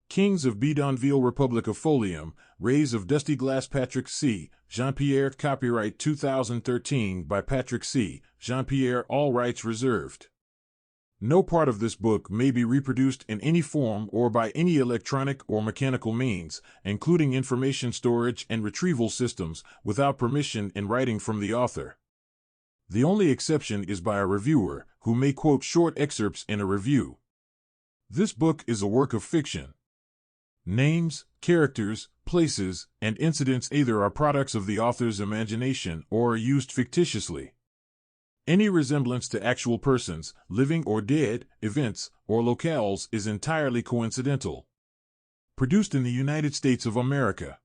Kings of Bidonville, Republic of Folium, Rays of Dusty Glass. Patrick C. Jean-Pierre. Copyright 2013 by Patrick C. Jean-Pierre. All rights reserved. No part of this book may be reproduced in any form or by any electronic or mechanical means, including information storage and retrieval systems, without permission in writing from the author. The only exception is by a reviewer, who may quote short excerpts in a review. This book is a work of fiction. Names, characters, places, and incidents either are products of the author's imagination or are used fictitiously. Any resemblance to actual persons, living or dead, events, or locales is entirely coincidental. Produced in the United States of America.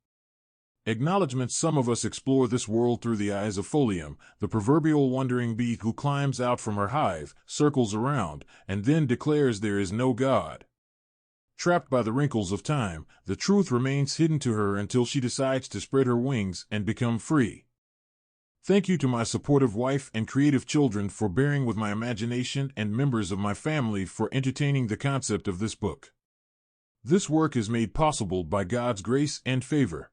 Acknowledgement: some of us explore this world through the eyes of Folium, the proverbial wandering bee who climbs out from her hive, circles around, and then declares there is no God. Trapped by the wrinkles of time, the truth remains hidden to her until she decides to spread her wings and become free. Thank you to my supportive wife and creative children for bearing with my imagination and members of my family for entertaining the concept of this book. This work is made possible by God's grace and favor.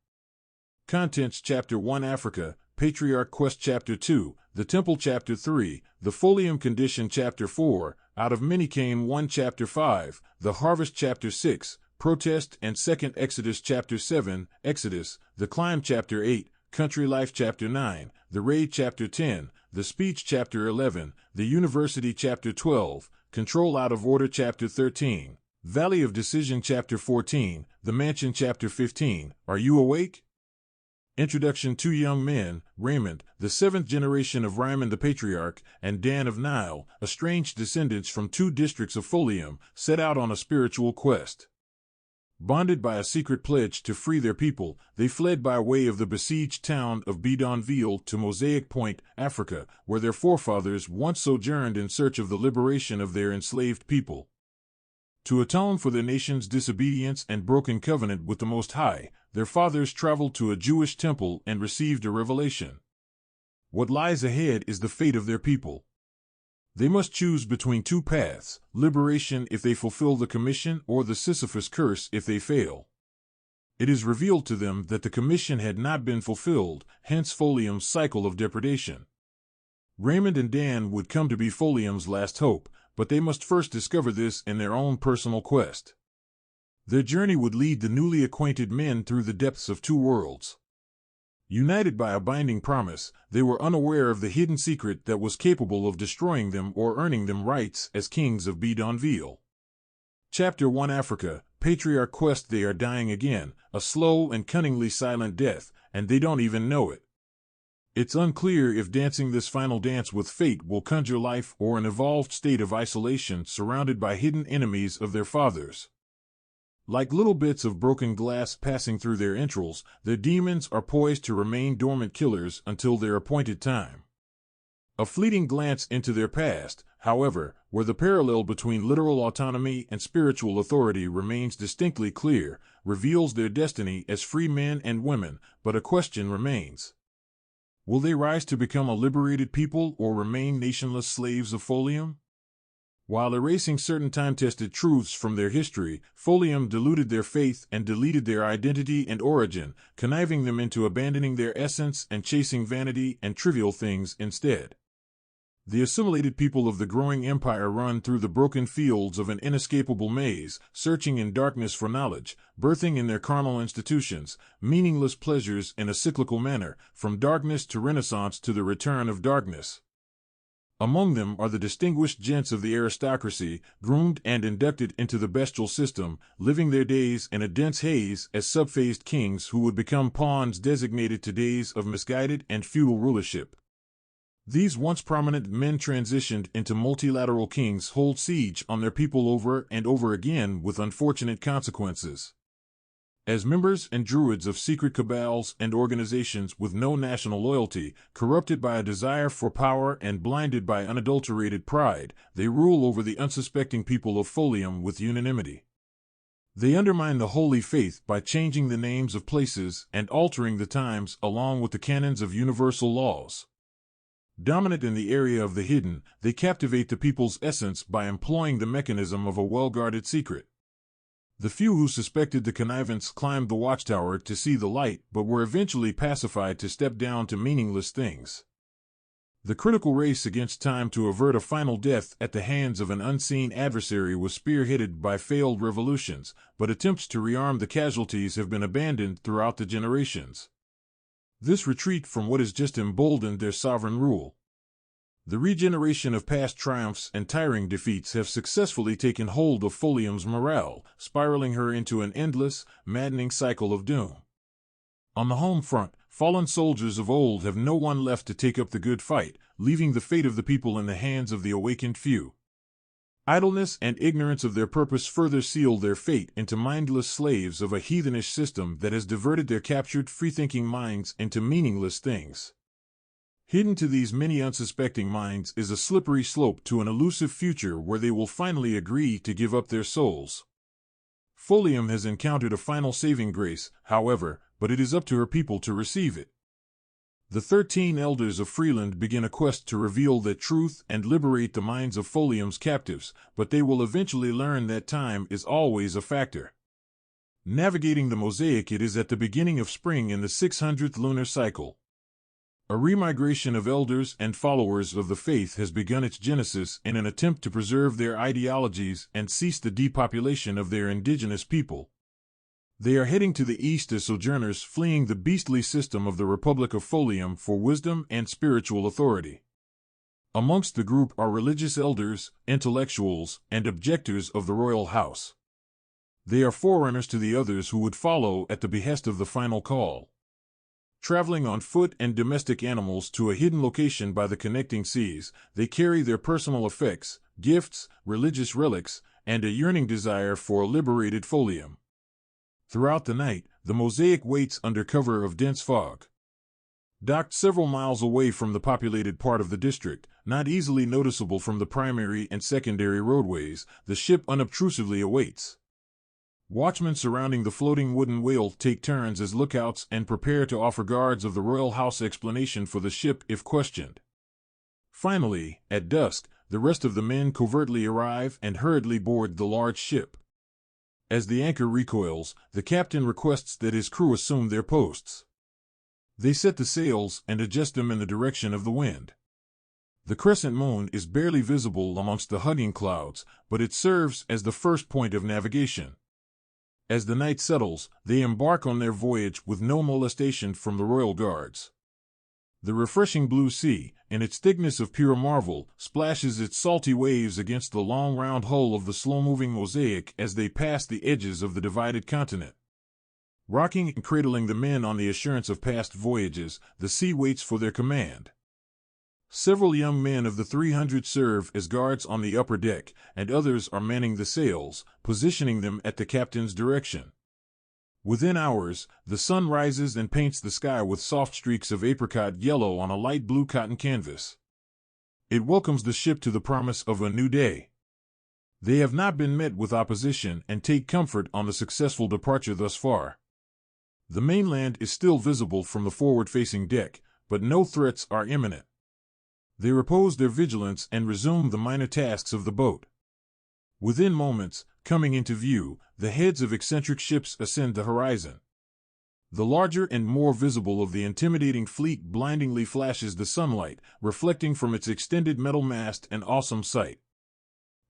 Contents: Chapter 1 Africa, Patriarch Quest. Chapter 2, The Temple. Chapter 3, The Folium Condition. Chapter 4, Out of Many Came One. Chapter 5, The Harvest. Chapter 6, Protest and Second Exodus. Chapter 7, Exodus, The Climb. Chapter 8, Country Life. Chapter 9, The Raid. Chapter 10, The Speech. Chapter 11, The University. Chapter 12, Control Out of Order. Chapter 13, Valley of Decision. Chapter 14, The Mansion. Chapter 15, Are You Awake? Introduction: two young men, Raymond, the seventh generation of Raymond the Patriarch, and Dan of Nile, estranged descendants from two districts of Folium, set out on a spiritual quest. Bonded by a secret pledge to free their people, they fled by way of the besieged town of Bidonville to Mosaic Point, Africa, where their forefathers once sojourned in search of the liberation of their enslaved people. To atone for their nation's disobedience and broken covenant with the Most High, their fathers traveled to a Jewish temple and received a revelation. What lies ahead is the fate of their people. They must choose between two paths: liberation if they fulfill the commission, or the Sisyphus curse if they fail. It is revealed to them that the commission had not been fulfilled, hence Folium's cycle of depredation. Raymond and Dan would come to be Folium's last hope, but they must first discover this in their own personal quest. Their journey would lead the newly acquainted men through the depths of two worlds. United by a binding promise, they were unaware of the hidden secret that was capable of destroying them or earning them rights as kings of Bidonville. Chapter 1 Africa, Patriarch Quest. They are dying again, a slow and cunningly silent death, and they don't even know it. It's unclear if dancing this final dance with fate will conjure life or an evolved state of isolation surrounded by hidden enemies of their fathers. Like little bits of broken glass passing through their entrails, their demons are poised to remain dormant killers until their appointed time. A fleeting glance into their past, however, where the parallel between literal autonomy and spiritual authority remains distinctly clear, reveals their destiny as free men and women, but a question remains. Will they rise to become a liberated people or remain nationless slaves of Folium? While erasing certain time-tested truths from their history, Folium diluted their faith and deleted their identity and origin, conniving them into abandoning their essence and chasing vanity and trivial things instead. The assimilated people of the growing empire run through the broken fields of an inescapable maze, searching in darkness for knowledge, birthing in their carnal institutions meaningless pleasures in a cyclical manner, from darkness to renaissance to the return of darkness. Among them are the distinguished gents of the aristocracy, groomed and inducted into the bestial system, living their days in a dense haze as subphased kings who would become pawns designated to days of misguided and feudal rulership. These once prominent men transitioned into multilateral kings hold siege on their people over and over again with unfortunate consequences. As members and druids of secret cabals and organizations with no national loyalty, corrupted by a desire for power and blinded by unadulterated pride, they rule over the unsuspecting people of Folium with unanimity. They undermine the holy faith by changing the names of places and altering the times along with the canons of universal laws. Dominant in the area of the hidden, they captivate the people's essence by employing the mechanism of a well-guarded secret. The few who suspected the connivance climbed the watchtower to see the light, but were eventually pacified to step down to meaningless things. The critical race against time to avert a final death at the hands of an unseen adversary was spearheaded by failed revolutions, but attempts to rearm the casualties have been abandoned throughout the generations. This retreat from what has just emboldened their sovereign rule. The regeneration of past triumphs and tiring defeats have successfully taken hold of Folium's morale, spiraling her into an endless, maddening cycle of doom. On the home front, fallen soldiers of old have no one left to take up the good fight, leaving the fate of the people in the hands of the awakened few. Idleness and ignorance of their purpose further seal their fate into mindless slaves of a heathenish system that has diverted their captured free-thinking minds into meaningless things. Hidden to these many unsuspecting minds is a slippery slope to an elusive future where they will finally agree to give up their souls. Folium has encountered a final saving grace, however, but it is up to her people to receive it. The 13 elders of Freeland begin a quest to reveal the truth and liberate the minds of Folium's captives, but they will eventually learn that time is always a factor. Navigating the mosaic, it is at the beginning of spring in the 600th lunar cycle. A remigration of elders and followers of the faith has begun its genesis in an attempt to preserve their ideologies and cease the depopulation of their indigenous people. They are heading to the east as sojourners fleeing the beastly system of the Republic of Folium for wisdom and spiritual authority. Amongst the group are religious elders, intellectuals, and objectors of the royal house. They are forerunners to the others who would follow at the behest of the final call. Traveling on foot and domestic animals to a hidden location by the connecting seas, they carry their personal effects, gifts, religious relics, and a yearning desire for a liberated Folium. Throughout the night, the mosaic waits under cover of dense fog. Docked several miles away from the populated part of the district, not easily noticeable from the primary and secondary roadways, the ship unobtrusively awaits. Watchmen surrounding the floating wooden whale take turns as lookouts and prepare to offer guards of the royal house explanation for the ship if questioned. Finally, at dusk, the rest of the men covertly arrive and hurriedly board the large ship. As the anchor recoils, the captain requests that his crew assume their posts. They set the sails and adjust them in the direction of the wind. The crescent moon is barely visible amongst the hugging clouds, but it serves as the first point of navigation. As the night settles, they embark on their voyage with no molestation from the royal guards. The refreshing blue sea, in its thickness of pure marvel, splashes its salty waves against the long round hull of the slow-moving mosaic as they pass the edges of the divided continent. Rocking and cradling the men on the assurance of past voyages, the sea waits for their command. Several young men of the 300 serve as guards on the upper deck, and others are manning the sails, positioning them at the captain's direction. Within hours, the sun rises and paints the sky with soft streaks of apricot yellow on a light blue cotton canvas. It welcomes the ship to the promise of a new day. They have not been met with opposition and take comfort on the successful departure thus far. The mainland is still visible from the forward-facing deck, but no threats are imminent. They repose their vigilance and resume the minor tasks of the boat. Within moments, coming into view, the heads of eccentric ships ascend the horizon. The larger and more visible of the intimidating fleet blindingly flashes the sunlight, reflecting from its extended metal mast an awesome sight.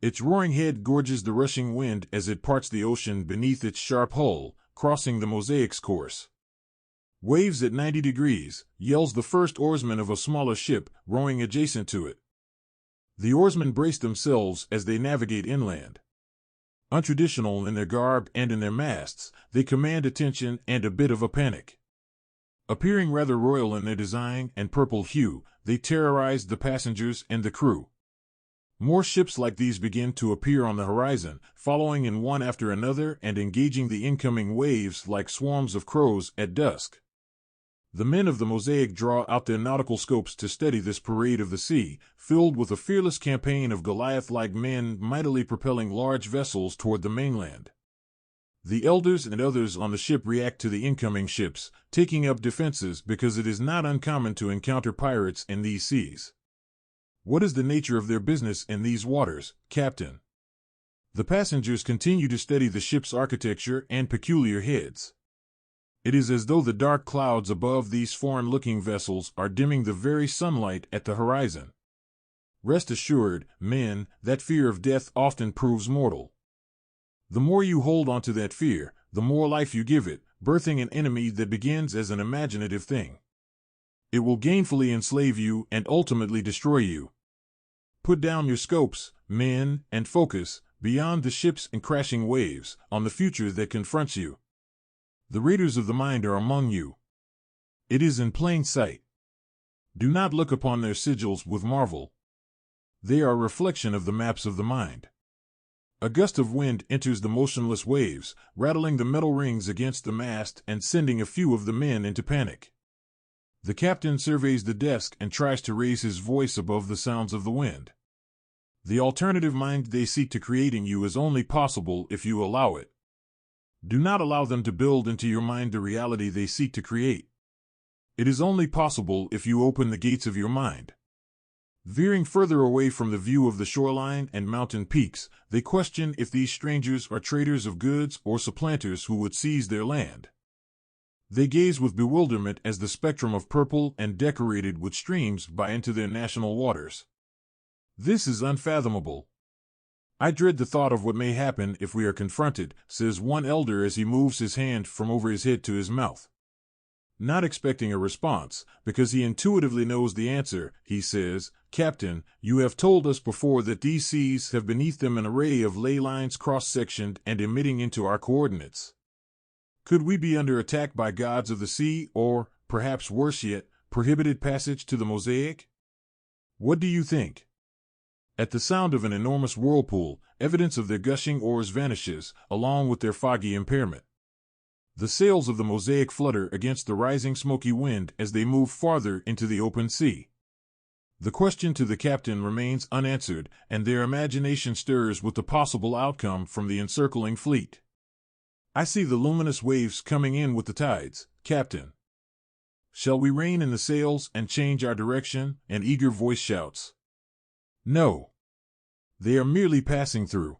Its roaring head gorges the rushing wind as it parts the ocean beneath its sharp hull, crossing the mosaic's course. Waves at 90 degrees, yells the first oarsman of a smaller ship, rowing adjacent to it. The oarsmen brace themselves as they navigate inland. Untraditional in their garb and in their masts, they command attention and a bit of a panic. Appearing rather royal in their design and purple hue, they terrorize the passengers and the crew. More ships like these begin to appear on the horizon, following in one after another and engaging the incoming waves like swarms of crows at dusk. The men of the mosaic draw out their nautical scopes to study this parade of the sea, filled with a fearless campaign of Goliath-like men mightily propelling large vessels toward the mainland. The elders and others on the ship react to the incoming ships, taking up defenses because it is not uncommon to encounter pirates in these seas. What is the nature of their business in these waters, Captain? The passengers continue to study the ship's architecture and peculiar heads. It is as though the dark clouds above these foreign-looking vessels are dimming the very sunlight at the horizon. Rest assured, men, that fear of death often proves mortal. The more you hold on to that fear, the more life you give it, birthing an enemy that begins as an imaginative thing. It will gainfully enslave you and ultimately destroy you. Put down your scopes, men, and focus, beyond the ships and crashing waves, on the future that confronts you. The raiders of the mind are among you. It is in plain sight. Do not look upon their sigils with marvel. They are a reflection of the maps of the mind. A gust of wind enters the motionless waves, rattling the metal rings against the mast and sending a few of the men into panic. The captain surveys the desk and tries to raise his voice above the sounds of the wind. The alternative mind they seek to create in you is only possible if you allow it. Do not allow them to build into your mind the reality they seek to create. It is only possible if you open the gates of your mind. Veering further away from the view of the shoreline and mountain peaks, they question if these strangers are traders of goods or supplanters who would seize their land. They gaze with bewilderment as the spectrum of purple and decorated with streams by into their national waters. This is unfathomable. I dread the thought of what may happen if we are confronted, says one elder as he moves his hand from over his head to his mouth. Not expecting a response, because he intuitively knows the answer, he says, "Captain, you have told us before that these seas have beneath them an array of ley lines cross-sectioned and emitting into our coordinates. Could we be under attack by gods of the sea or, perhaps worse yet, prohibited passage to the mosaic? What do you think?" At the sound of an enormous whirlpool, evidence of their gushing oars vanishes, along with their foggy impairment. The sails of the mosaic flutter against the rising smoky wind as they move farther into the open sea. The question to the captain remains unanswered, and their imagination stirs with the possible outcome from the encircling fleet. "I see the luminous waves coming in with the tides, Captain. Shall we rein in the sails and change our direction?" An eager voice shouts. "No. They are merely passing through.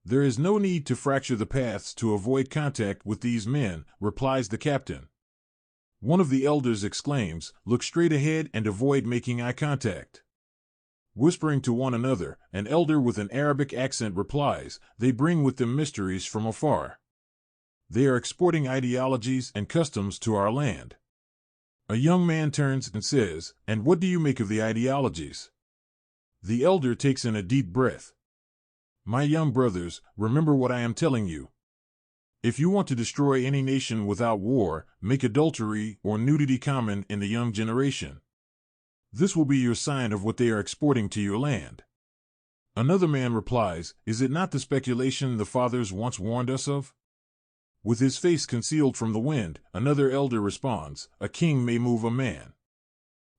There is no need to fracture the paths to avoid contact with these men," replies the captain. One of the elders exclaims, "Look straight ahead and avoid making eye contact." Whispering to one another, an elder with an Arabic accent replies, "They bring with them mysteries from afar. They are exporting ideologies and customs to our land." A young man turns and says, "And what do you make of the ideologies?" The elder takes in a deep breath. "My young brothers, remember what I am telling you. If you want to destroy any nation without war, make adultery or nudity common in the young generation. This will be your sign of what they are exporting to your land." Another man replies, "Is it not the speculation the fathers once warned us of?" With his face concealed from the wind, another elder responds, "A king may move a man.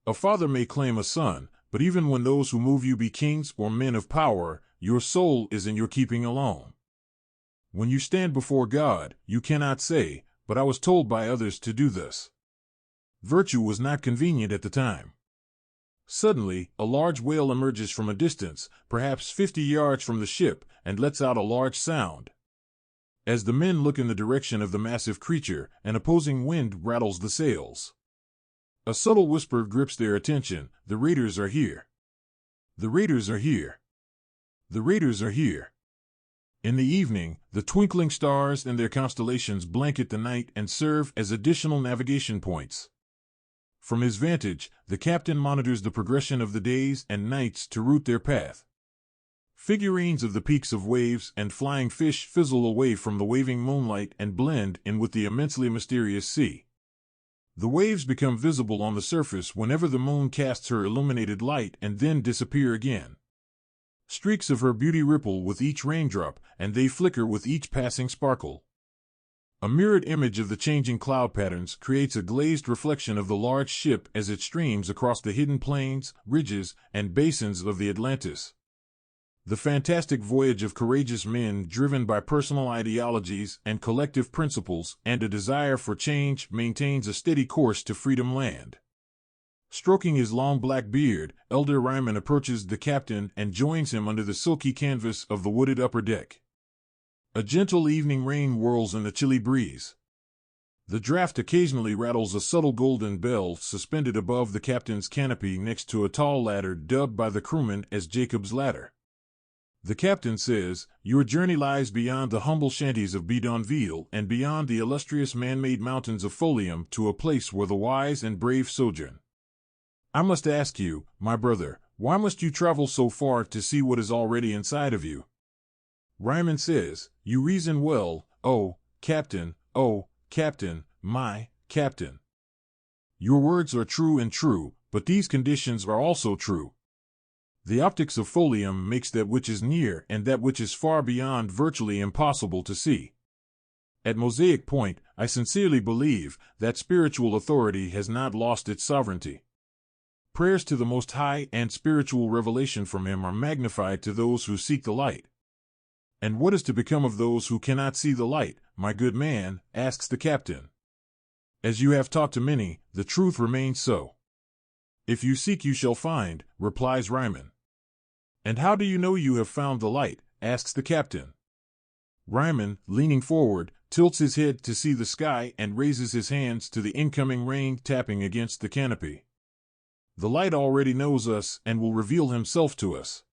A father may claim a son, but even when those who move you be kings or men of power, your soul is in your keeping alone. When you stand before God, you cannot say, 'But I was told by others to do this.' Virtue was not convenient at the time." Suddenly, a large whale emerges from a distance, perhaps 50 yards from the ship, and lets out a large sound. As the men look in the direction of the massive creature, an opposing wind rattles the sails. A subtle whisper grips their attention, "The raiders are here. The raiders are here. The raiders are here." In the evening, the twinkling stars and their constellations blanket the night and serve as additional navigation points. From his vantage, the captain monitors the progression of the days and nights to route their path. Figurines of the peaks of waves and flying fish fizzle away from the waving moonlight and blend in with the immensely mysterious sea. The waves become visible on the surface whenever the moon casts her illuminated light and then disappear again. Streaks of her beauty ripple with each raindrop, and they flicker with each passing sparkle. A mirrored image of the changing cloud patterns creates a glazed reflection of the large ship as it streams across the hidden plains, ridges, and basins of the Atlantis. The fantastic voyage of courageous men driven by personal ideologies and collective principles and a desire for change maintains a steady course to Freedom Land. Stroking his long black beard, Elder Raymond approaches the captain and joins him under the silky canvas of the wooded upper deck. A gentle evening rain whirls in the chilly breeze. The draft occasionally rattles a subtle golden bell suspended above the captain's canopy next to a tall ladder dubbed by the crewmen as Jacob's Ladder. The captain says, "Your journey lies beyond the humble shanties of Bidonville and beyond the illustrious man-made mountains of Folium to a place where the wise and brave sojourn. I must ask you, my brother, why must you travel so far to see what is already inside of you?" Raymond says, "You reason well, oh, Captain, my Captain. Your words are true, but these conditions are also true. The optics of Folium makes that which is near and that which is far beyond virtually impossible to see. At Mosaic Point, I sincerely believe that spiritual authority has not lost its sovereignty. Prayers to the Most High and spiritual revelation from Him are magnified to those who seek the light." "And what is to become of those who cannot see the light, my good man?" asks the captain. "As you have talked to many, the truth remains so." "If you seek you shall find," replies Raymond. "And how do you know you have found the light?" asks the captain. Raymond, leaning forward, tilts his head to see the sky and raises his hands to the incoming rain tapping against the canopy. "The light already knows us and will reveal himself to us.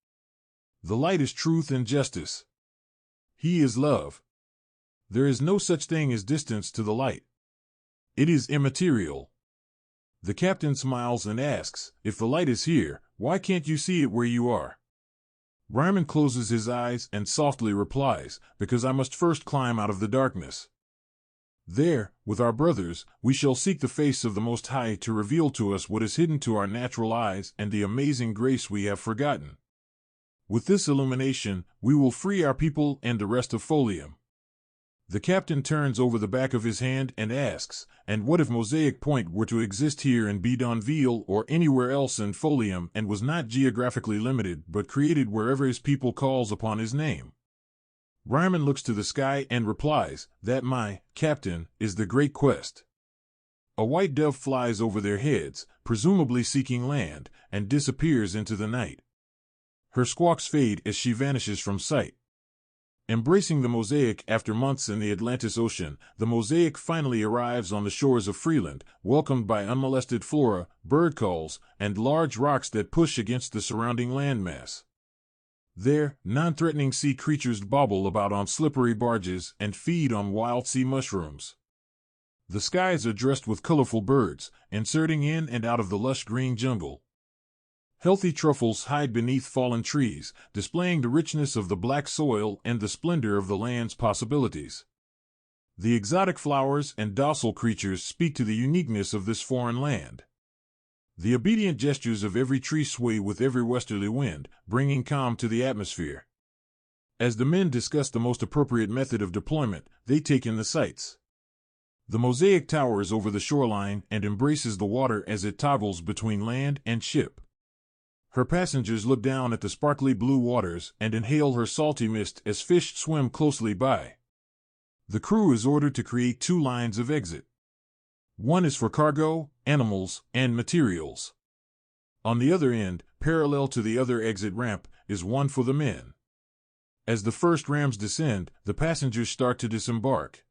The light is truth and justice. He is love. There is no such thing as distance to the light. It is immaterial." The captain smiles and asks, "If the light is here, why can't you see it where you are?" Raymond closes his eyes and softly replies, "Because I must first climb out of the darkness. There, with our brothers, we shall seek the face of the Most High to reveal to us what is hidden to our natural eyes and the amazing grace we have forgotten. With this illumination, we will free our people and the rest of Folium." The captain turns over the back of his hand and asks, "And what if Mosaic Point were to exist here in Bidonville or anywhere else in Folium and was not geographically limited but created wherever his people calls upon his name?" Raymond looks to the sky and replies, "That, my Captain, is the great quest." A white dove flies over their heads, presumably seeking land, and disappears into the night. Her squawks fade as she vanishes from sight. Embracing the Mosaic after months in the Atlantis Ocean, the Mosaic finally arrives on the shores of Freeland, welcomed by unmolested flora, bird calls, and large rocks that push against the surrounding landmass. There, non-threatening sea creatures bobble about on slippery barges and feed on wild sea mushrooms. The skies are dressed with colorful birds, inserting in and out of the lush green jungle. Healthy truffles hide beneath fallen trees, displaying the richness of the black soil and the splendor of the land's possibilities. The exotic flowers and docile creatures speak to the uniqueness of this foreign land. The obedient gestures of every tree sway with every westerly wind, bringing calm to the atmosphere. As the men discuss the most appropriate method of deployment, they take in the sights. The Mosaic towers over the shoreline and embraces the water as it toggles between land and ship. Her passengers look down at the sparkly blue waters and inhale her salty mist as fish swim closely by. The crew is ordered to create 2 lines of exit. One is for cargo, animals, and materials. On the other end, parallel to the other exit ramp, is one for the men. As the first rams descend, the passengers start to disembark.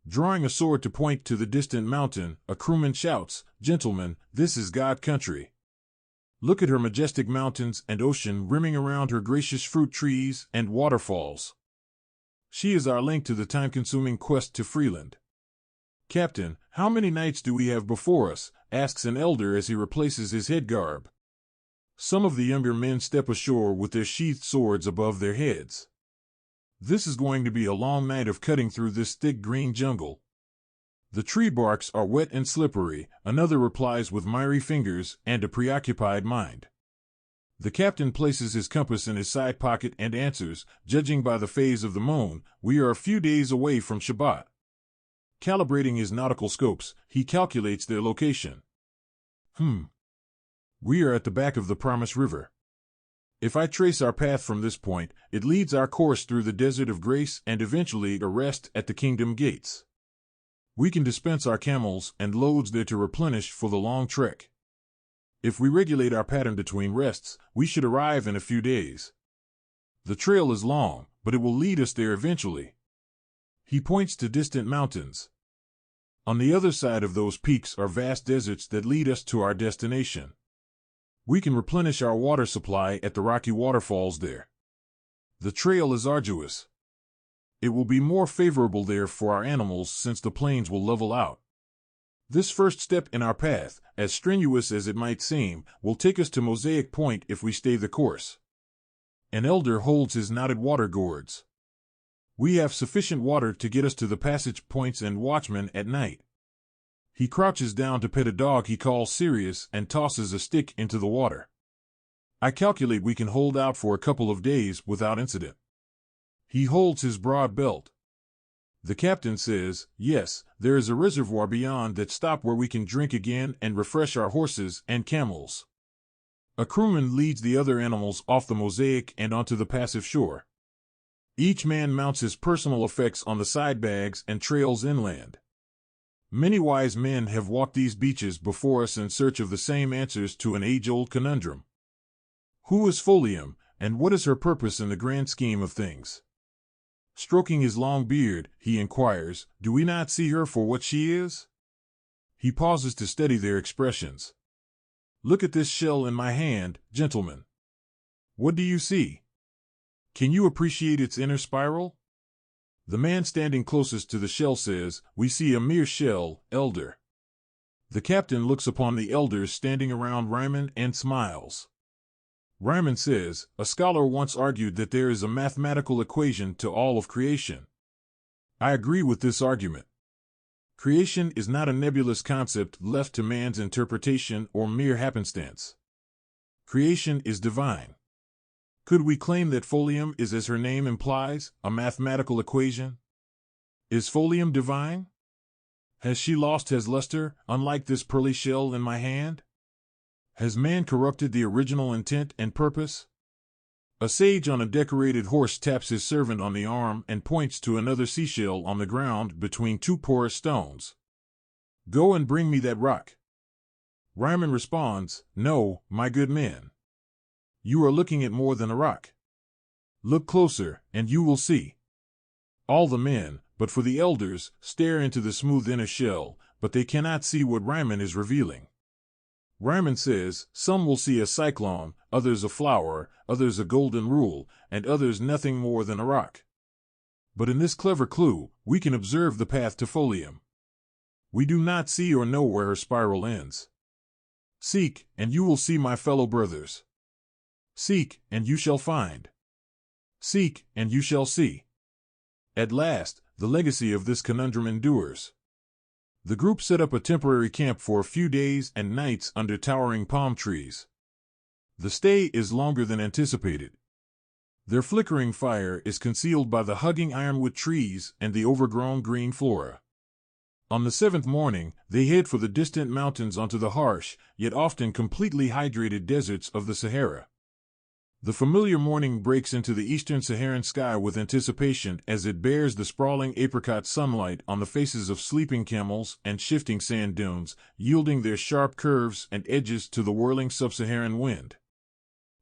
Drawing a sword to point to the distant mountain, a crewman shouts, "Gentlemen, this is God country. Look at her majestic mountains and ocean rimming around her gracious fruit trees and waterfalls. She is our link to the time-consuming quest to Freeland." "Captain, how many nights do we have before us?" asks an elder as he replaces his head garb. Some of the younger men step ashore with their sheathed swords above their heads. "This is going to be a long night of cutting through this thick green jungle. The tree barks are wet and slippery," another replies with miry fingers and a preoccupied mind. The captain places his compass in his side pocket and answers, "Judging by the phase of the moon, we are a few days away from Shabbat." Calibrating his nautical scopes, he calculates their location. We are at the back of the Promised River. If I trace our path from this point, it leads our course through the Desert of Grace and eventually a rest at the Kingdom Gates. We can dispense our camels and loads there to replenish for the long trek. If we regulate our pattern between rests, we should arrive in a few days. The trail is long, but it will lead us there eventually. He points to distant mountains. On the other side of those peaks are vast deserts that lead us to our destination. We can replenish our water supply at the rocky waterfalls there. The trail is arduous. It will be more favorable there for our animals since the plains will level out. This first step in our path, as strenuous as it might seem, will take us to Mosaic Point if we stay the course. An elder holds his knotted water gourds. We have sufficient water to get us to the passage points and watchmen at night. He crouches down to pet a dog he calls Sirius and tosses a stick into the water. I calculate we can hold out for a couple of days without incident. He holds his broad belt. The captain says, yes, there is a reservoir beyond that stop where we can drink again and refresh our horses and camels. A crewman leads the other animals off the mosaic and onto the passive shore. Each man mounts his personal effects on the side bags and trails inland. Many wise men have walked these beaches before us in search of the same answers to an age-old conundrum. Who is Folium, and what is her purpose in the grand scheme of things? Stroking his long beard, he inquires, do we not see her for what she is? He pauses to study their expressions. Look at this shell in my hand, gentlemen. What do you see? Can you appreciate its inner spiral? The man standing closest to the shell says, we see a mere shell, elder. The captain looks upon the elders standing around Raymond and smiles. Raymond says, a scholar once argued that there is a mathematical equation to all of creation. I agree with this argument. Creation is not a nebulous concept left to man's interpretation or mere happenstance. Creation is divine. Could we claim that Folium is, as her name implies, a mathematical equation? Is Folium divine? Has she lost his luster, unlike this pearly shell in my hand? Has man corrupted the original intent and purpose? A sage on a decorated horse taps his servant on the arm and points to another seashell on the ground between two porous stones. Go and bring me that rock. Raymond responds, no, my good man. You are looking at more than a rock. Look closer, and you will see. All the men, but for the elders, stare into the smooth inner shell, but they cannot see what Raymond is revealing. Raymond says, some will see a cyclone, others a flower, others a golden rule, and others nothing more than a rock. But in this clever clue, we can observe the path to Folium. We do not see or know where her spiral ends. Seek, and you will see, my fellow brothers. Seek, and you shall find. Seek, and you shall see. At last, the legacy of this conundrum endures. The group set up a temporary camp for a few days and nights under towering palm trees. The stay is longer than anticipated. Their flickering fire is concealed by the hugging ironwood trees and the overgrown green flora. On the seventh morning, they head for the distant mountains onto the harsh, yet often completely hydrated deserts of the Sahara. The familiar morning breaks into the eastern Saharan sky with anticipation as it bears the sprawling apricot sunlight on the faces of sleeping camels and shifting sand dunes, yielding their sharp curves and edges to the whirling sub-Saharan wind.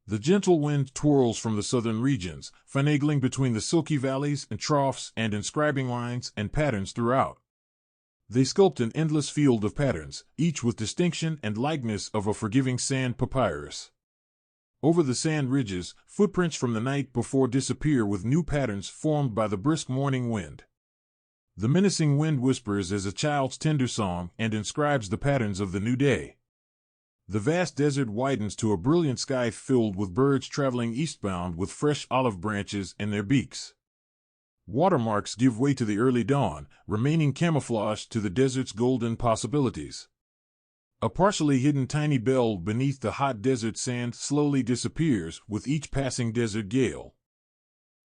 The gentle wind twirls from the southern regions, finagling between the silky valleys and troughs and inscribing lines and patterns throughout. They sculpt an endless field of patterns, each with distinction and likeness of a forgiving sand papyrus. Over the sand ridges, footprints from the night before disappear with new patterns formed by the brisk morning wind. The menacing wind whispers as a child's tender song and inscribes the patterns of the new day. The vast desert widens to a brilliant sky filled with birds traveling eastbound with fresh olive branches in their beaks. Watermarks give way to the early dawn, remaining camouflaged to the desert's golden possibilities. A partially hidden tiny bell beneath the hot desert sand slowly disappears with each passing desert gale.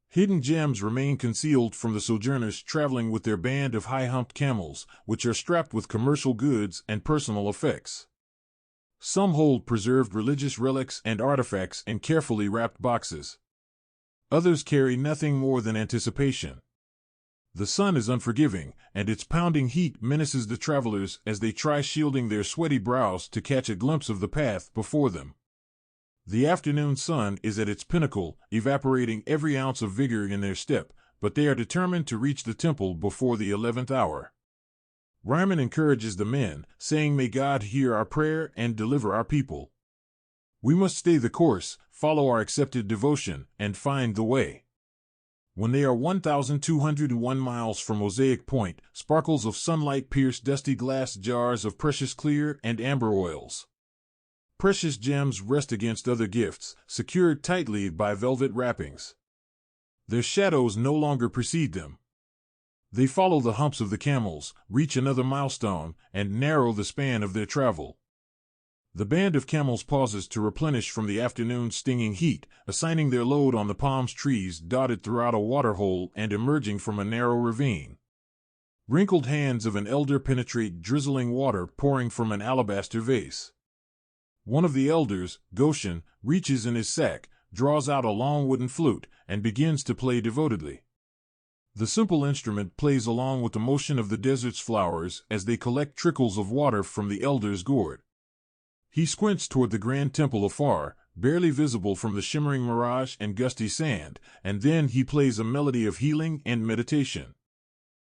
Hidden gems remain concealed from the sojourners traveling with their band of high-humped camels, which are strapped with commercial goods and personal effects. Some hold preserved religious relics and artifacts in carefully wrapped boxes. Others carry nothing more than anticipation. The sun is unforgiving, and its pounding heat menaces the travelers as they try shielding their sweaty brows to catch a glimpse of the path before them. The afternoon sun is at its pinnacle, evaporating every ounce of vigor in their step, but they are determined to reach the temple before the 11th hour. Raymond encourages the men, saying, "May God hear our prayer and deliver our people. We must stay the course, follow our accepted devotion, and find the way." When they are 1,201 miles from Mosaic Point, sparkles of sunlight pierce dusty glass jars of precious clear and amber oils. Precious gems rest against other gifts, secured tightly by velvet wrappings. Their shadows no longer precede them. They follow the humps of the camels, reach another milestone, and narrow the span of their travel. The band of camels pauses to replenish from the afternoon's stinging heat, assigning their load on the palm trees dotted throughout a waterhole and emerging from a narrow ravine. Wrinkled hands of an elder penetrate drizzling water pouring from an alabaster vase. One of the elders, Goshen, reaches in his sack, draws out a long wooden flute, and begins to play devotedly. The simple instrument plays along with the motion of the desert's flowers as they collect trickles of water from the elder's gourd. He squints toward the grand temple afar, barely visible from the shimmering mirage and gusty sand, and then he plays a melody of healing and meditation.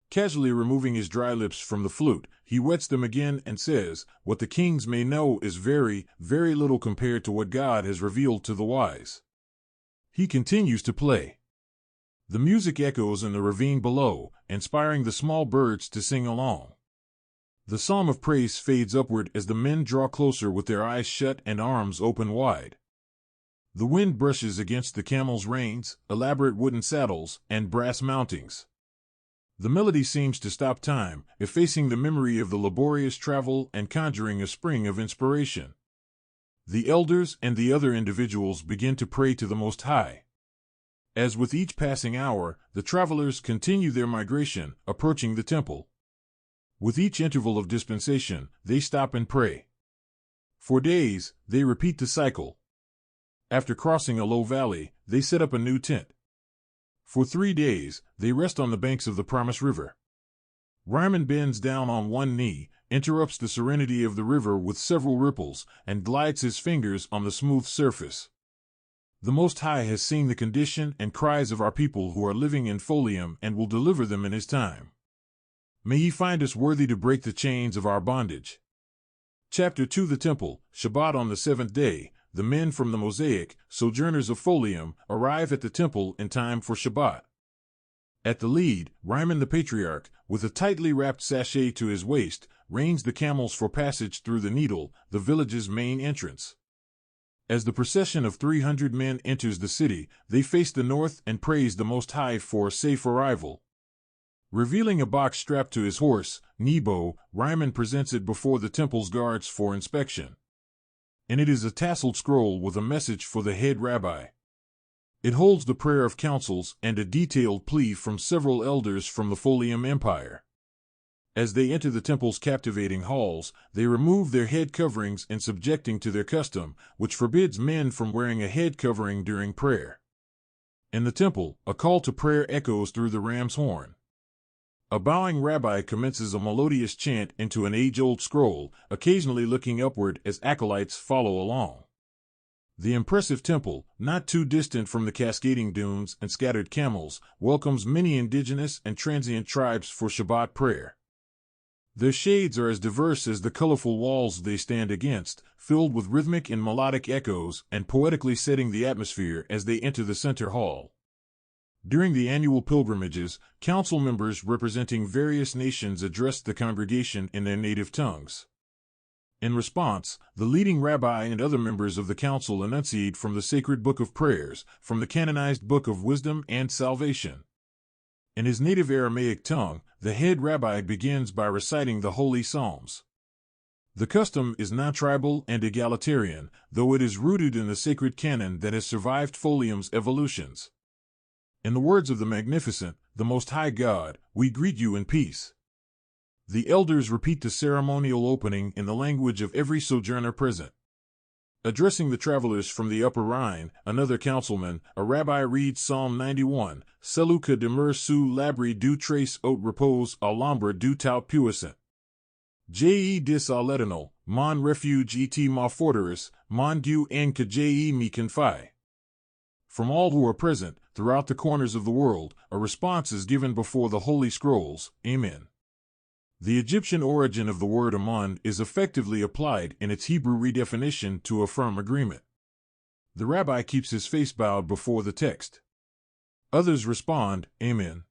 Casually removing his dry lips from the flute, he wets them again and says, "What the kings may know is very, very little compared to what God has revealed to the wise." He continues to play. The music echoes in the ravine below, inspiring the small birds to sing along. The psalm of praise fades upward as the men draw closer with their eyes shut and arms open wide. The wind brushes against the camels' reins, elaborate wooden saddles, and brass mountings. The melody seems to stop time, effacing the memory of the laborious travel and conjuring a spring of inspiration. The elders and the other individuals begin to pray to the Most High. As with each passing hour, the travelers continue their migration, approaching the temple. With each interval of dispensation, they stop and pray. For days, they repeat the cycle. After crossing a low valley, they set up a new tent. For 3 days, they rest on the banks of the Promised River. Raymond bends down on one knee, interrupts the serenity of the river with several ripples, and glides his fingers on the smooth surface. The Most High has seen the condition and cries of our people who are living in Folium and will deliver them in His time. May He find us worthy to break the chains of our bondage. Chapter 2 The Temple, Shabbat on the 7th day. The men from the Mosaic, sojourners of Folium, arrive at the temple in time for Shabbat. At the lead, Raymond the Patriarch, with a tightly wrapped sachet to his waist, reins the camels for passage through the Needle, the village's main entrance. As the procession of 300 men enters the city, they face the north and praise the Most High for a safe arrival. Revealing a box strapped to his horse, Nebo, Raymond presents it before the temple's guards for inspection. And it is a tasseled scroll with a message for the head rabbi. It holds the prayer of councils and a detailed plea from several elders from the Folium Empire. As they enter the temple's captivating halls, they remove their head coverings in subjecting to their custom, which forbids men from wearing a head covering during prayer. In the temple, a call to prayer echoes through the ram's horn. A bowing rabbi commences a melodious chant into an age-old scroll, occasionally looking upward as acolytes follow along. The impressive temple, not too distant from the cascading dunes and scattered camels, welcomes many indigenous and transient tribes for Shabbat prayer. Their shades are as diverse as the colorful walls they stand against, filled with rhythmic and melodic echoes and poetically setting the atmosphere as they enter the center hall. During the annual pilgrimages, council members representing various nations addressed the congregation in their native tongues. In response, the leading rabbi and other members of the council enunciate from the sacred book of prayers, from the canonized book of wisdom and salvation. In his native Aramaic tongue, the head rabbi begins by reciting the holy psalms. The custom is non-tribal and egalitarian, though it is rooted in the sacred canon that has survived Folium's evolutions. In the words of the Magnificent, the Most High God, we greet you in peace. The elders repeat the ceremonial opening in the language of every sojourner present. Addressing the travelers from the Upper Rhine, another councilman, a rabbi reads Psalm 91, Celui que demeure sous l'abri du très haut repose à l'ombre du tout puissant. Je dis à l'Éternel, mon refuge et ma forteresse, mon Dieu en que je me confie. From all who are present, throughout the corners of the world, a response is given before the Holy Scrolls, Amen. The Egyptian origin of the word Amun is effectively applied in its Hebrew redefinition to affirm agreement. The rabbi keeps his face bowed before the text. Others respond, Amen.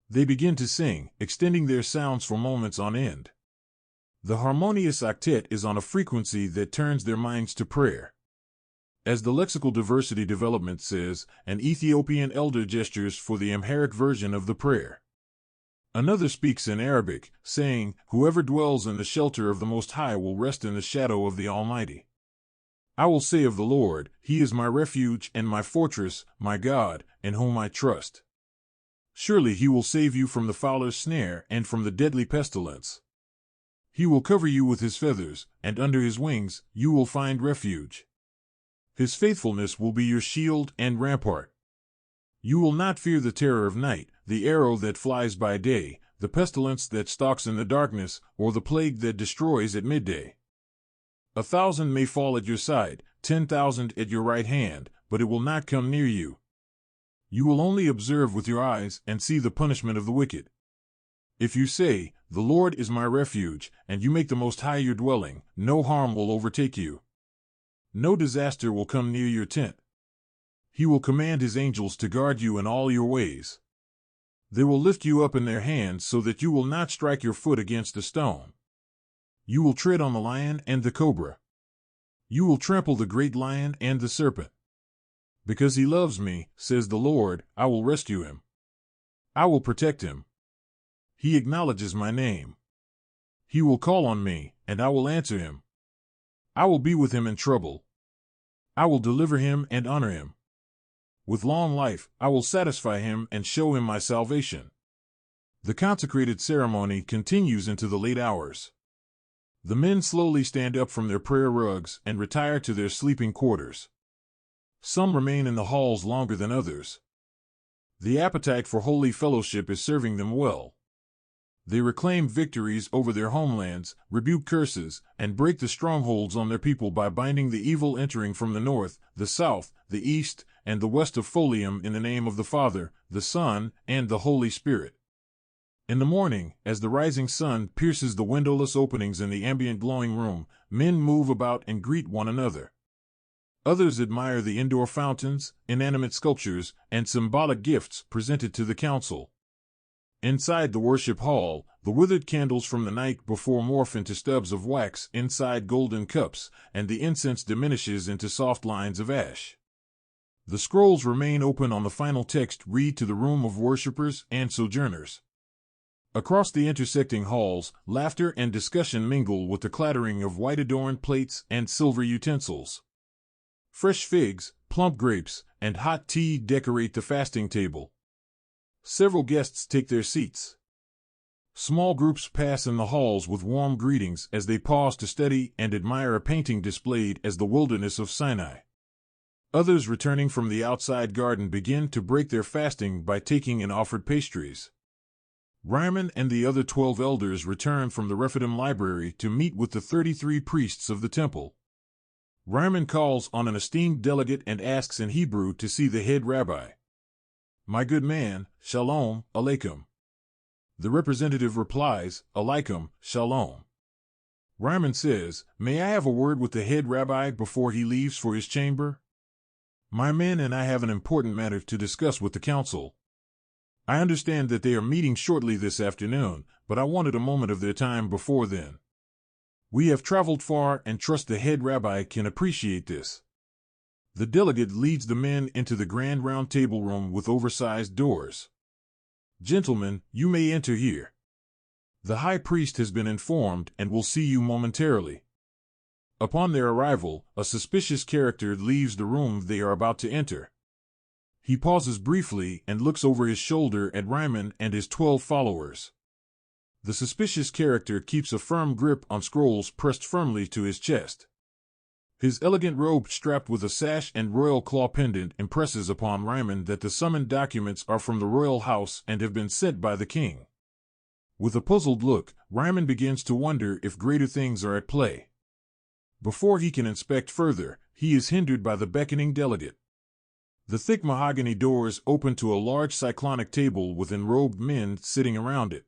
They begin to sing, extending their sounds for moments on end. The harmonious octet is on a frequency that turns their minds to prayer. As the lexical diversity development says, an Ethiopian elder gestures for the Amharic version of the prayer. Another speaks in Arabic, saying, Whoever dwells in the shelter of the Most High will rest in the shadow of the Almighty. I will say of the Lord, He is my refuge and my fortress, my God, in whom I trust. Surely He will save you from the fowler's snare and from the deadly pestilence. He will cover you with His feathers, and under His wings you will find refuge. His faithfulness will be your shield and rampart. You will not fear the terror of night, the arrow that flies by day, the pestilence that stalks in the darkness, or the plague that destroys at midday. 1,000 may fall at your side, 10,000 at your right hand, but it will not come near you. You will only observe with your eyes and see the punishment of the wicked. If you say, The Lord is my refuge, and you make the Most High your dwelling, no harm will overtake you. No disaster will come near your tent. He will command His angels to guard you in all your ways. They will lift you up in their hands so that you will not strike your foot against a stone. You will tread on the lion and the cobra. You will trample the great lion and the serpent. Because He loves me, says the Lord, I will rescue Him. I will protect Him. He acknowledges my name. He will call on me, and I will answer Him. I will be with him in trouble. I will deliver him and honor him. With long life, I will satisfy him and show him my salvation. The consecrated ceremony continues into the late hours. The men slowly stand up from their prayer rugs and retire to their sleeping quarters. Some remain in the halls longer than others. The appetite for holy fellowship is serving them well. They reclaim victories over their homelands, rebuke curses, and break the strongholds on their people by binding the evil entering from the north, the south, the east, and the west of Folium in the name of the Father, the Son, and the Holy Spirit. In the morning, as the rising sun pierces the windowless openings in the ambient glowing room, men move about and greet one another. Others admire the indoor fountains, inanimate sculptures, and symbolic gifts presented to the council. Inside the worship hall, the withered candles from the night before morph into stubs of wax inside golden cups, and the incense diminishes into soft lines of ash. The scrolls remain open on the final text read to the room of worshippers and sojourners. Across the intersecting halls, laughter and discussion mingle with the clattering of white-adorned plates and silver utensils. Fresh figs, plump grapes, and hot tea decorate the fasting table. Several guests take their seats. Small groups pass in the halls with warm greetings as they pause to study and admire a painting displayed as the wilderness of Sinai. Others returning from the outside garden begin to break their fasting by taking in offered pastries. Raymond and the other 12 elders return from the Rephidim library to meet with the 33 priests of the temple. Raymond calls on an esteemed delegate and asks in Hebrew to see the head rabbi. My good man, Shalom, Aleikum. The representative replies, Alaikum, Shalom. Raymond says, May I have a word with the head rabbi before he leaves for his chamber? My men and I have an important matter to discuss with the council. I understand that they are meeting shortly this afternoon, but I wanted a moment of their time before then. We have traveled far and trust the head rabbi can appreciate this. The delegate leads the men into the grand round table room with oversized doors. Gentlemen, you may enter here. The high priest has been informed and will see you momentarily. Upon their arrival, a suspicious character leaves the room they are about to enter. He pauses briefly and looks over his shoulder at Raymond and his 12 followers. The suspicious character keeps a firm grip on scrolls pressed firmly to his chest. His elegant robe strapped with a sash and royal claw pendant impresses upon Raymond that the summoned documents are from the royal house and have been sent by the king. With a puzzled look, Raymond begins to wonder if greater things are at play. Before he can inspect further, he is hindered by the beckoning delegate. The thick mahogany doors open to a large cyclonic table with enrobed men sitting around it.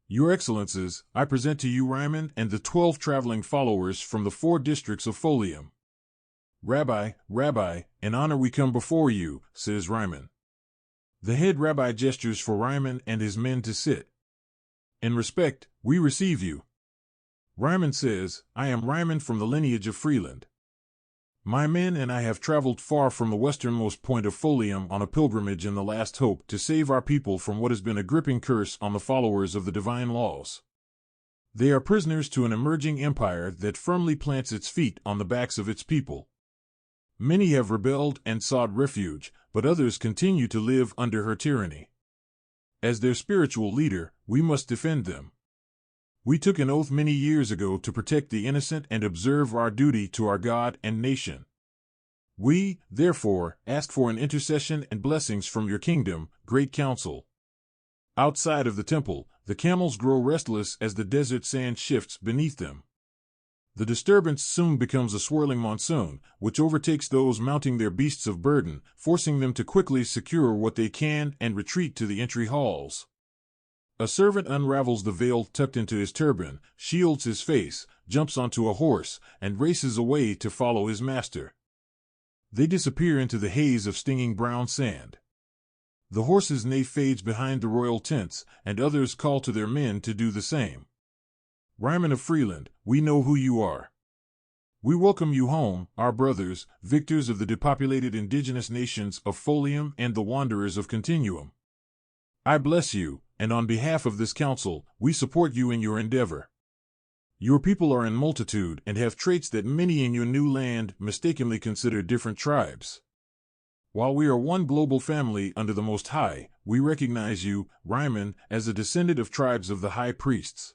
Your Excellencies, I present to you Raymond and the 12 traveling followers from the 4 districts of Folium. Rabbi, in honor we come before you, says Raymond. The head rabbi gestures for Raymond and his men to sit. In respect, we receive you. Raymond says, I am Raymond from the lineage of Freeland. My men and I have traveled far from the westernmost point of Folium on a pilgrimage in the last hope to save our people from what has been a gripping curse on the followers of the divine laws. They are prisoners to an emerging empire that firmly plants its feet on the backs of its people. Many have rebelled and sought refuge, but others continue to live under her tyranny. As their spiritual leader, we must defend them. We took an oath many years ago to protect the innocent and observe our duty to our God and nation. We, therefore, ask for an intercession and blessings from your kingdom, great council. Outside of the temple, the camels grow restless as the desert sand shifts beneath them. The disturbance soon becomes a swirling monsoon, which overtakes those mounting their beasts of burden, forcing them to quickly secure what they can and retreat to the entry halls. A servant unravels the veil tucked into his turban, shields his face, jumps onto a horse, and races away to follow his master. They disappear into the haze of stinging brown sand. The horse's neigh fades behind the royal tents, and others call to their men to do the same. Raymond of Freeland, we know who you are. We welcome you home, our brothers, victors of the depopulated indigenous nations of Folium and the wanderers of Continuum. I bless you, and on behalf of this council, we support you in your endeavor. Your people are in multitude and have traits that many in your new land mistakenly consider different tribes. While we are one global family under the Most High, we recognize you, Raymond, as a descendant of tribes of the high priests.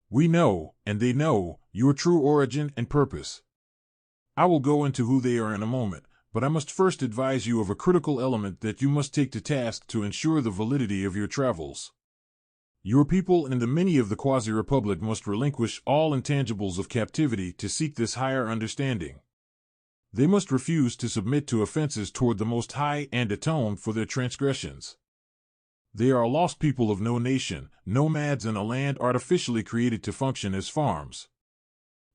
We know, and they know, your true origin and purpose. I will go into who they are in a moment, but I must first advise you of a critical element that you must take to task to ensure the validity of your travels. Your people and the many of the quasi-republic must relinquish all intangibles of captivity to seek this higher understanding. They must refuse to submit to offenses toward the Most High and atone for their transgressions. They are a lost people of no nation, nomads in a land artificially created to function as farms.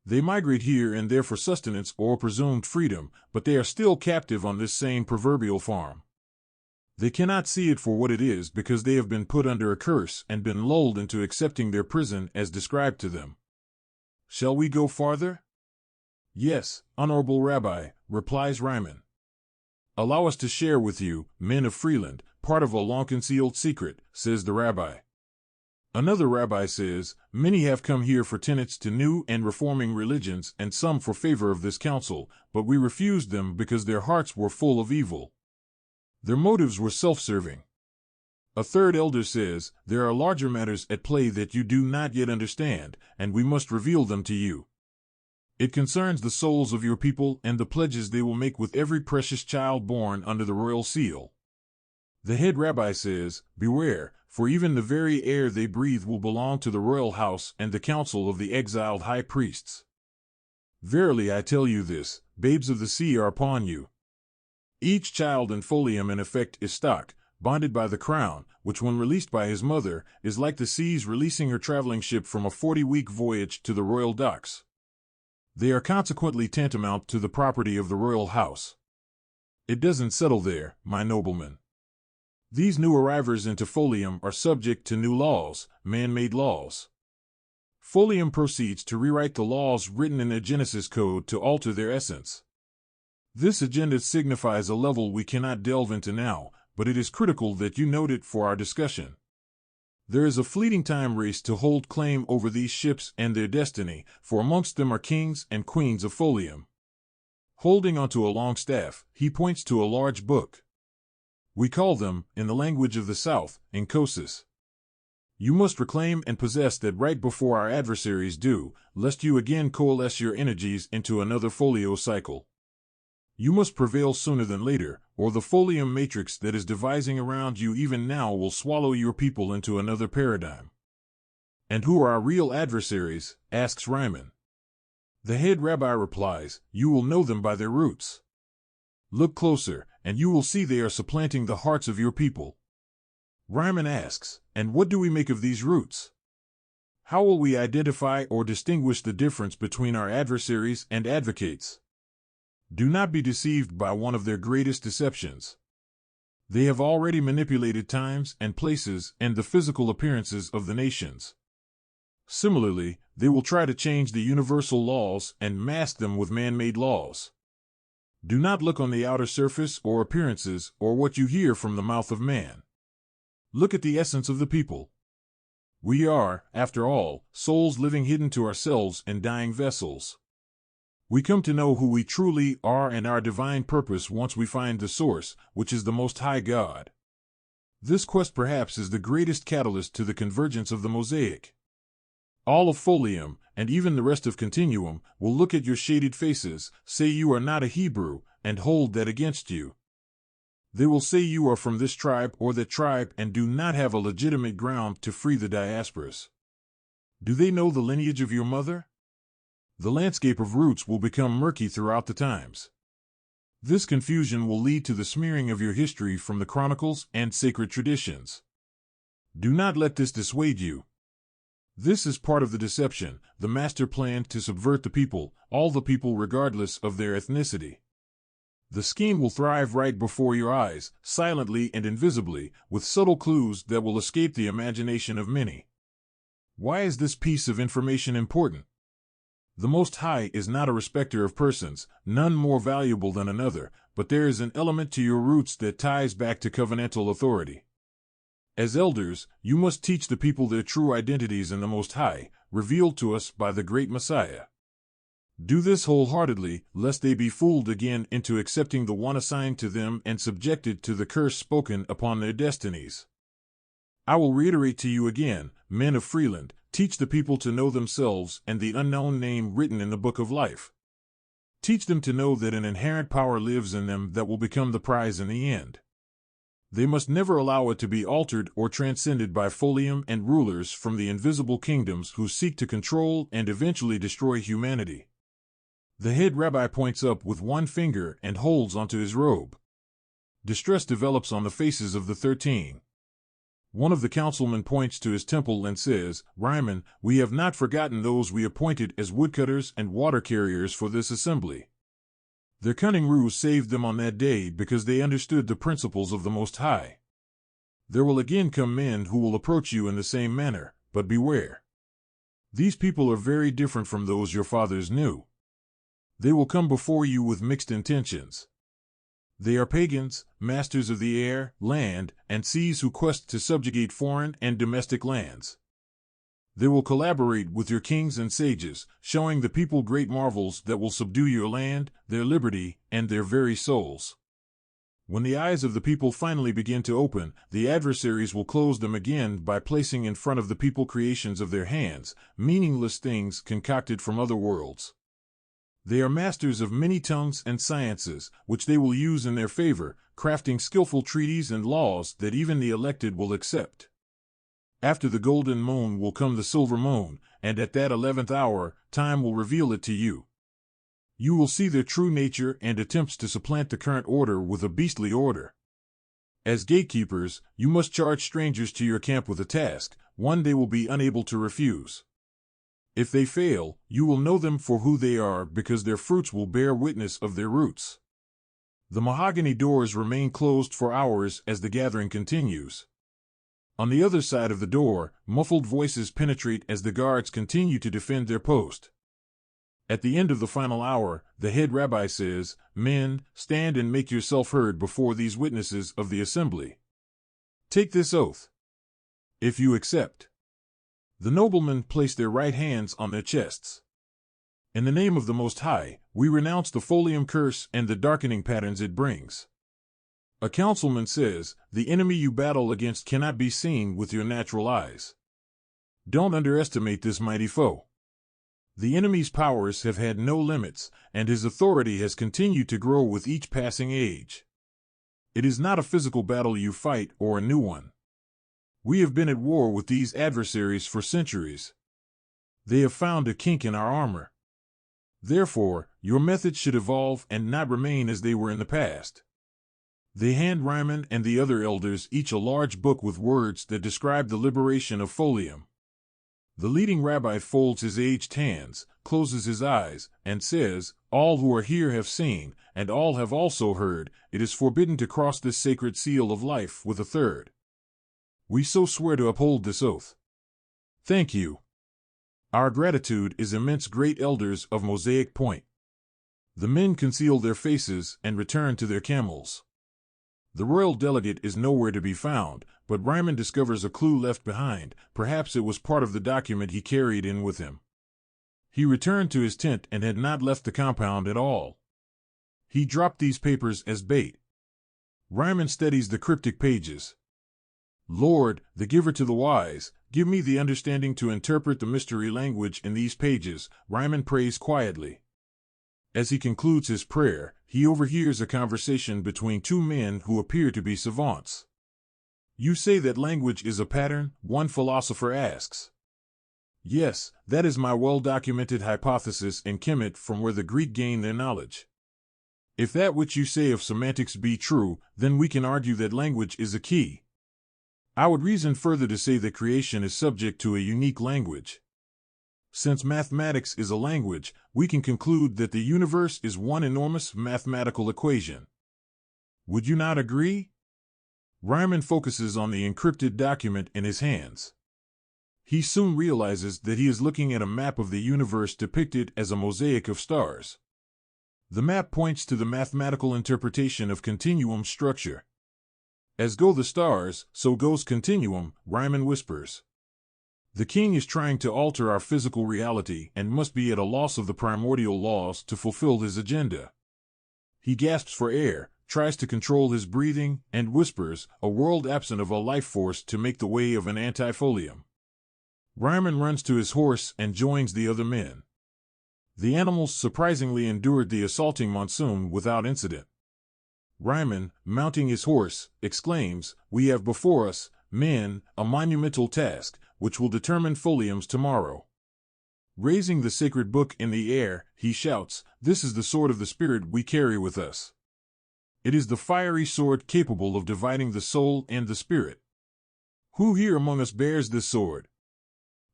They migrate here and there for sustenance or presumed freedom, but they are still captive on this same proverbial farm. They cannot see it for what it is because they have been put under a curse and been lulled into accepting their prison as described to them. Shall we go farther? Yes, honorable Rabbi, replies Raymond. Allow us to share with you, men of Freeland, part of a long-concealed secret, says the rabbi. Another rabbi says, many have come here for tenets to new and reforming religions and some for favor of this council, but we refused them because their hearts were full of evil. Their motives were self-serving. A third elder says, there are larger matters at play that you do not yet understand, and we must reveal them to you. It concerns the souls of your people and the pledges they will make with every precious child born under the royal seal. The head rabbi says, beware, for even the very air they breathe will belong to the royal house and the council of the exiled high priests. Verily I tell you this, babes of the sea are upon you. Each child in Folium in effect is stock, bonded by the crown, which when released by his mother, is like the seas releasing her traveling ship from a 40-week voyage to the royal docks. They are consequently tantamount to the property of the royal house. It doesn't settle there, my noblemen. These new arrivers into Folium are subject to new laws, man-made laws. Folium proceeds to rewrite the laws written in the Genesis Code to alter their essence. This agenda signifies a level we cannot delve into now, but it is critical that you note it for our discussion. There is a fleeting time race to hold claim over these ships and their destiny, for amongst them are kings and queens of Folium. Holding onto a long staff, he points to a large book. We call them, in the language of the South, Inkosis. You must reclaim and possess that right before our adversaries do, lest you again coalesce your energies into another folio cycle. You must prevail sooner than later, or the Folium matrix that is devising around you even now will swallow your people into another paradigm. And who are our real adversaries? Asks Raymond. The head rabbi replies, you will know them by their roots. Look closer, and you will see they are supplanting the hearts of your people. Raymond asks, and what do we make of these roots? How will we identify or distinguish the difference between our adversaries and advocates? Do not be deceived by one of their greatest deceptions. They have already manipulated times and places and the physical appearances of the nations. Similarly, they will try to change the universal laws and mask them with man-made laws. Do not look on the outer surface or appearances or what you hear from the mouth of man. Look at the essence of the people. We are, after all, souls living hidden to ourselves in dying vessels. We come to know who we truly are and our divine purpose once we find the source, which is the Most High God. This quest perhaps is the greatest catalyst to the convergence of the mosaic. All of Folium, and even the rest of Continuum, will look at your shaded faces, say you are not a Hebrew, and hold that against you. They will say you are from this tribe or that tribe and do not have a legitimate ground to free the diasporas. Do they know the lineage of your mother? The landscape of roots will become murky throughout the times. This confusion will lead to the smearing of your history from the chronicles and sacred traditions. Do not let this dissuade you. This is part of the deception, the master plan to subvert the people, all the people regardless of their ethnicity. The scheme will thrive right before your eyes, silently and invisibly, with subtle clues that will escape the imagination of many. Why is this piece of information important? The Most High is not a respecter of persons, none more valuable than another, but there is an element to your roots that ties back to covenantal authority. As elders, you must teach the people their true identities in the Most High, revealed to us by the great Messiah. Do this wholeheartedly, lest they be fooled again into accepting the one assigned to them and subjected to the curse spoken upon their destinies. I will reiterate to you again, men of Freeland, teach the people to know themselves and the unknown name written in the book of life. Teach them to know that an inherent power lives in them that will become the prize in the end. They must never allow it to be altered or transcended by Folium and rulers from the invisible kingdoms who seek to control and eventually destroy humanity. The head rabbi points up with one finger and holds onto his robe. Distress develops on the faces of the 13. One of the councilmen points to his temple and says, Raymond, we have not forgotten those we appointed as woodcutters and water carriers for this assembly. Their cunning ruse saved them on that day because they understood the principles of the Most High. There will again come men who will approach you in the same manner, but beware. These people are very different from those your fathers knew. They will come before you with mixed intentions. They are pagans, masters of the air, land, and seas who quest to subjugate foreign and domestic lands. They will collaborate with your kings and sages, showing the people great marvels that will subdue your land, their liberty, and their very souls. When the eyes of the people finally begin to open, the adversaries will close them again by placing in front of the people creations of their hands, meaningless things concocted from other worlds. They are masters of many tongues and sciences, which they will use in their favor, crafting skillful treaties and laws that even the elected will accept. After the golden moon will come the silver moon, and at that 11th hour, time will reveal it to you. You will see their true nature and attempts to supplant the current order with a beastly order. As gatekeepers, you must charge strangers to your camp with a task, one they will be unable to refuse. If they fail, you will know them for who they are because their fruits will bear witness of their roots. The mahogany doors remain closed for hours as the gathering continues. On the other side of the door, muffled voices penetrate as the guards continue to defend their post. At the end of the final hour, the head rabbi says, Men, stand and make yourself heard before these witnesses of the assembly. Take this oath. If you accept. The noblemen place their right hands on their chests. In the name of the Most High, we renounce the Folium curse and the darkening patterns it brings. A councilman says, the enemy you battle against cannot be seen with your natural eyes. Don't underestimate this mighty foe. The enemy's powers have had no limits, and his authority has continued to grow with each passing age. It is not a physical battle you fight or a new one. We have been at war with these adversaries for centuries. They have found a kink in our armor. Therefore, your methods should evolve and not remain as they were in the past. They hand Raymond and the other elders each a large book with words that describe the liberation of Folium. The leading rabbi folds his aged hands, closes his eyes, and says, "All who are here have seen, and all have also heard. It is forbidden to cross this sacred seal of life with a third. We so swear to uphold this oath. Thank you. Our gratitude is immense, great elders of Mosaic Point." The men conceal their faces and return to their camels. The royal delegate is nowhere to be found, but Raymond discovers a clue left behind. Perhaps it was part of the document he carried in with him. He returned to his tent and had not left the compound at all. He dropped these papers as bait. Raymond studies the cryptic pages. "Lord, the giver to the wise, give me the understanding to interpret the mystery language in these pages," Raymond prays quietly. As he concludes his prayer, he overhears a conversation between two men who appear to be savants. "You say that language is a pattern?" one philosopher asks. "Yes, that is my well-documented hypothesis in Kemet, from where the Greek gained their knowledge. If that which you say of semantics be true, then we can argue that language is a key. I would reason further to say that creation is subject to a unique language. Since mathematics is a language, we can conclude that the universe is one enormous mathematical equation. Would you not agree?" Raymond focuses on the encrypted document in his hands. He soon realizes that he is looking at a map of the universe depicted as a mosaic of stars. The map points to the mathematical interpretation of continuum structure. "As go the stars, so goes continuum," Raymond whispers. "The king is trying to alter our physical reality and must be at a loss of the primordial laws to fulfill his agenda." He gasps for air, tries to control his breathing, and whispers, "A world absent of a life force to make the way of an anti-Folium." Raymond runs to his horse and joins the other men. The animals surprisingly endured the assaulting monsoon without incident. Raymond, mounting his horse, exclaims, "We have before us, men, a monumental task, which will determine Folium's tomorrow." Raising the sacred book in the air, he shouts, "This is the sword of the Spirit we carry with us. It is the fiery sword capable of dividing the soul and the spirit. Who here among us bears this sword?"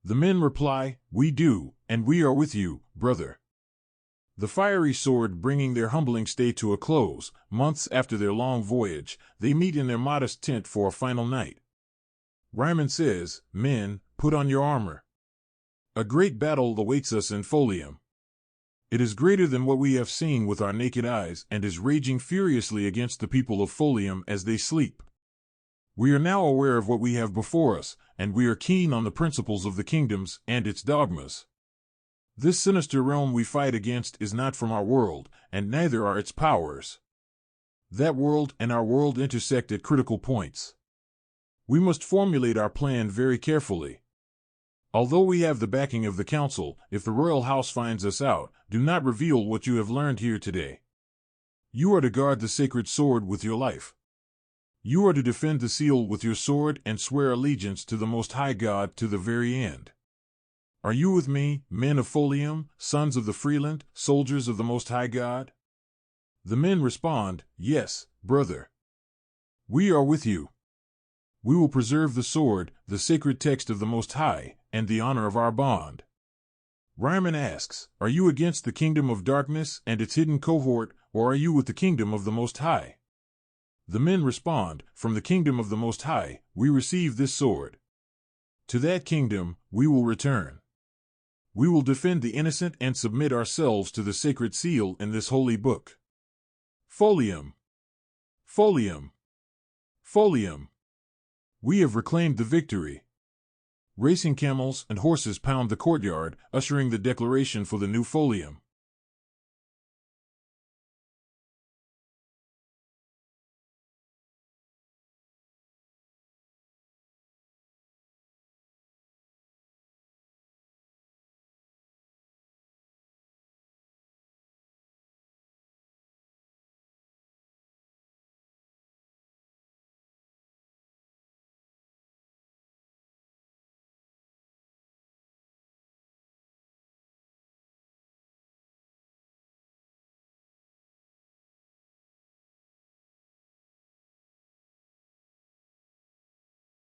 The men reply, "We do, and we are with you, brother." The fiery sword bringing their humbling stay to a close, months after their long voyage, they meet in their modest tent for a final night. Raymond says, "Men, put on your armor. A great battle awaits us in Folium. It is greater than what we have seen with our naked eyes and is raging furiously against the people of Folium as they sleep. We are now aware of what we have before us, and we are keen on the principles of the kingdoms and its dogmas. This sinister realm we fight against is not from our world, and neither are its powers. That world and our world intersect at critical points. We must formulate our plan very carefully. Although we have the backing of the council, if the royal house finds us out, do not reveal what you have learned here today. You are to guard the sacred sword with your life. You are to defend the seal with your sword and swear allegiance to the Most High God to the very end. Are you with me, men of Folium, sons of the Freeland, soldiers of the Most High God?" The men respond, "Yes, brother. We are with you. We will preserve the sword, the sacred text of the Most High, and the honor of our bond." Raymond asks, "Are you against the kingdom of darkness and its hidden cohort, or are you with the kingdom of the Most High?" The men respond, "From the kingdom of the Most High, we receive this sword. To that kingdom, we will return. We will defend the innocent and submit ourselves to the sacred seal in this holy book. Folium! Folium! Folium! We have reclaimed the victory." Racing camels and horses pound the courtyard, ushering the declaration for the new Folium.